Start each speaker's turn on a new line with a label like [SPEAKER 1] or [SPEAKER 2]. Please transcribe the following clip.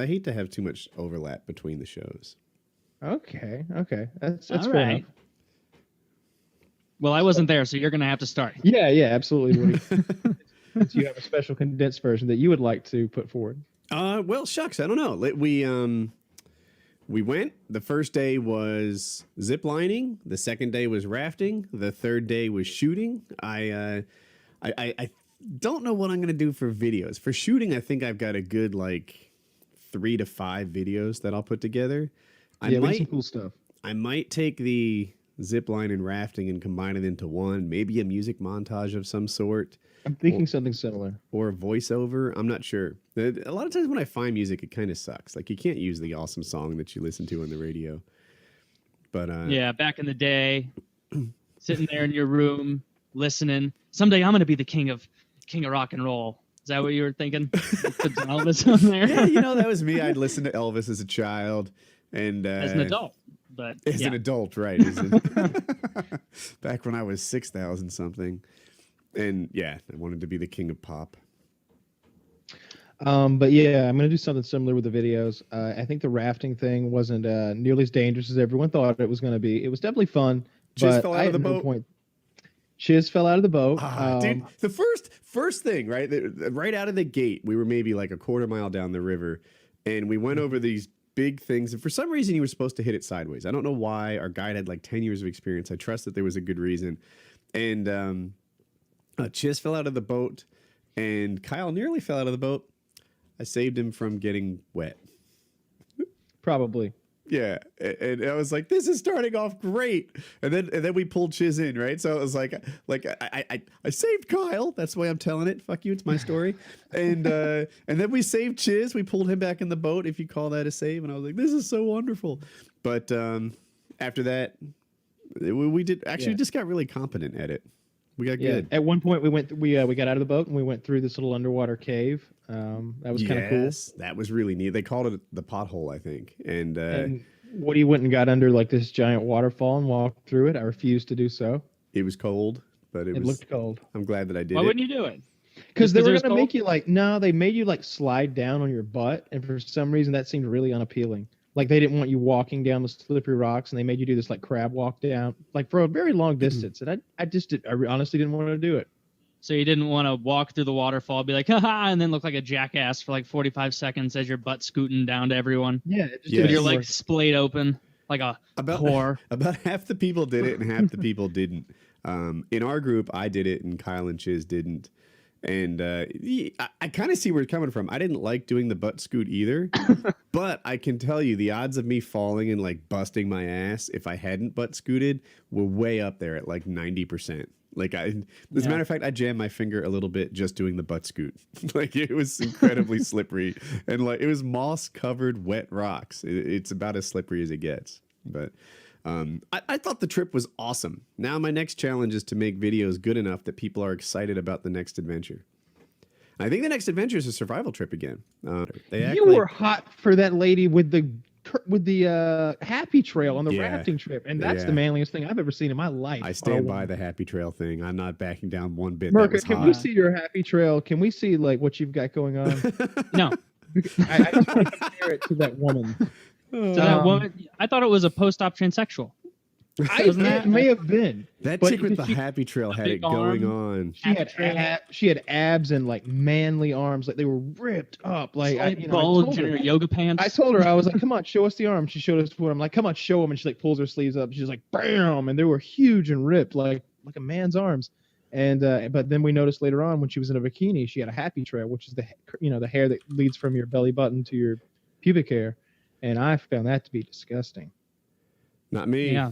[SPEAKER 1] I hate to have too much overlap between the shows.
[SPEAKER 2] Okay. That's
[SPEAKER 3] All
[SPEAKER 2] fair
[SPEAKER 3] right.
[SPEAKER 2] enough.
[SPEAKER 3] Well, I wasn't there, so you're going to have to start.
[SPEAKER 2] Yeah, absolutely, Woody. Since you have a special condensed version that you would like to put forward.
[SPEAKER 1] Well, shucks, I don't know. We went. The first day was zip lining. The second day was rafting. The third day was shooting. I don't know what I'm going to do for videos. For shooting, I think I've got a good 3 to 5 videos that I'll put together.
[SPEAKER 2] We have some cool stuff.
[SPEAKER 1] I might take the zip line and rafting and combine it into one. Maybe a music montage of some sort.
[SPEAKER 2] I'm thinking something similar.
[SPEAKER 1] Or a voiceover. I'm not sure. A lot of times when I find music, it kind of sucks. You can't use the awesome song that you listen to on the radio. But
[SPEAKER 3] yeah, back in the day, sitting there in your room, listening. Someday I'm going to be the king of rock and roll. Is that what you were thinking? Put some Elvis on there.
[SPEAKER 1] Yeah, that was me. I'd listen to Elvis as a child. And
[SPEAKER 3] as an adult. But
[SPEAKER 1] as an adult, right. Back when I was 6,000 something. And yeah, I wanted to be the king of pop.
[SPEAKER 2] But yeah, I'm going to do something similar with the videos. I think the rafting thing wasn't nearly as dangerous as everyone thought it was going to be. It was definitely fun.
[SPEAKER 1] Chiz
[SPEAKER 2] but
[SPEAKER 1] fell out of the boat.
[SPEAKER 2] Chiz fell out of the boat.
[SPEAKER 1] Dude, the first thing, right? Right out of the gate, we were maybe a quarter mile down the river, and we went over these big things. And for some reason, he was supposed to hit it sideways. I don't know why. Our guide had 10 years of experience. I trust that there was a good reason. And Chiz fell out of the boat, and Kyle nearly fell out of the boat. I saved him from getting wet.
[SPEAKER 2] Probably.
[SPEAKER 1] Yeah, and I was like, "This is starting off great," and then we pulled Chiz in, right? So it was like I saved Kyle. That's the way I'm telling it. Fuck you, it's my story. And then we saved Chiz. We pulled him back in the boat, if you call that a save. And I was like, "This is so wonderful." But after that, we just got really competent at it. We got good.
[SPEAKER 2] At one point, we got out of the boat and we went through this little underwater cave. That was kind of cool.
[SPEAKER 1] Yes, that was really neat. They called it the pothole, I think. And
[SPEAKER 2] Woody went and got under this giant waterfall and walked through it. I refused to do so.
[SPEAKER 1] It was cold, but it
[SPEAKER 2] looked cold.
[SPEAKER 1] I'm glad that I did.
[SPEAKER 3] Why wouldn't you do it?
[SPEAKER 2] Because they were going to make you they made you slide down on your butt, and for some reason that seemed really unappealing. They didn't want you walking down the slippery rocks, and they made you do this crab walk down, for a very long distance. And I honestly didn't want to do it.
[SPEAKER 3] So you didn't want to walk through the waterfall, be like, haha, and then look like a jackass for 45 seconds as your butt scooting down to everyone.
[SPEAKER 2] Yeah.
[SPEAKER 3] With your legs splayed open like a whore.
[SPEAKER 1] About half the people did it and half the people didn't. In our group, I did it and Kyle and Chiz didn't. And I kind of see where it's coming from. I didn't like doing the butt scoot either, but I can tell you the odds of me falling and busting my ass if I hadn't butt scooted were way up there at 90%. As a matter of fact, I jammed my finger a little bit just doing the butt scoot. It was incredibly slippery, and it was moss covered wet rocks. It's about as slippery as it gets. But I thought the trip was awesome. Now my next challenge is to make videos good enough that people are excited about the next adventure. I think the next adventure is a survival trip again.
[SPEAKER 2] You were hot for that lady with the happy trail on the rafting trip, and that's the manliest thing I've ever seen in my life.
[SPEAKER 1] I stand by the happy trail thing. I'm not backing down one bit.
[SPEAKER 2] Merca, can we see your happy trail? Can we see what you've got going on?
[SPEAKER 3] No.
[SPEAKER 2] I just want to compare it to that woman.
[SPEAKER 3] I thought it was a post-op transsexual.
[SPEAKER 2] It may have been.
[SPEAKER 1] That chick with the happy trail had it going on.
[SPEAKER 2] She had abs and manly arms, they were ripped up,
[SPEAKER 3] bulge in her yoga pants.
[SPEAKER 2] I told her, I was like, "Come on, show us the arms." She showed us what I'm like, "Come on, show them." And she pulls her sleeves up. She's like, "Bam!" And they were huge and ripped, like a man's arms. And but then we noticed later on when she was in a bikini, she had a happy trail, which is the hair that leads from your belly button to your pubic hair, and I found that to be disgusting.
[SPEAKER 1] Not me.
[SPEAKER 3] Yeah.